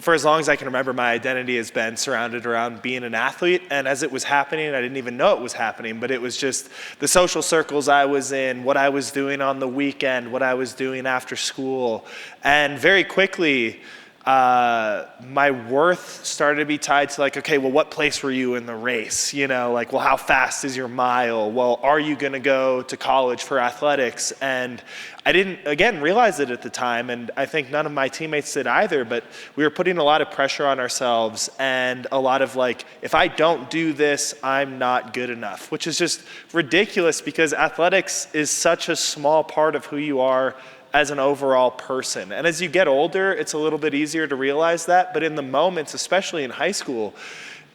for as long as I can remember, my identity has been surrounded around being an athlete. And as it was happening, I didn't even know it was happening, but it was just the social circles I was in, what I was doing on the weekend, what I was doing after school. And very quickly, my worth started to be tied to like, okay, well, what place were you in the race? You know, like, well, how fast is your mile? Well, are you going to go to college for athletics? And I didn't, again, realize it at the time, and I think none of my teammates did either, but we were putting a lot of pressure on ourselves and a lot of like, if I don't do this, I'm not good enough, which is just ridiculous because athletics is such a small part of who you are as an overall person. And as you get older, it's a little bit easier to realize that, but in the moments, especially in high school,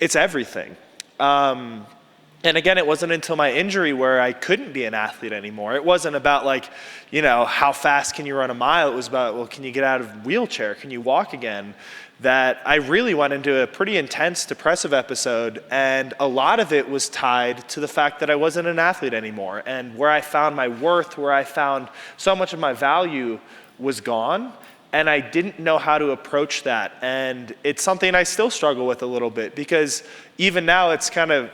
it's everything. And again, it wasn't until my injury where I couldn't be an athlete anymore. It wasn't about like, you know, how fast can you run a mile? It was about, well, can you get out of a wheelchair? Can you walk again? That I really went into a pretty intense depressive episode, and a lot of it was tied to the fact that I wasn't an athlete anymore, and where I found my worth, where I found so much of my value was gone, and I didn't know how to approach that. And it's something I still struggle with a little bit, because even now it's kind of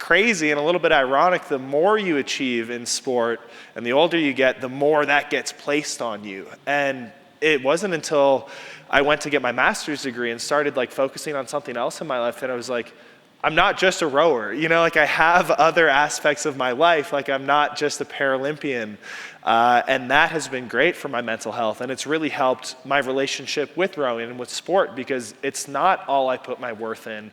crazy and a little bit ironic. The more you achieve in sport and the older you get, the more that gets placed on you. And it wasn't until I went to get my master's degree and started like focusing on something else in my life that I was like, I'm not just a rower, you know, like I have other aspects of my life, like I'm not just a Paralympian. And that has been great for my mental health, and it's really helped my relationship with rowing and with sport, because it's not all I put my worth in.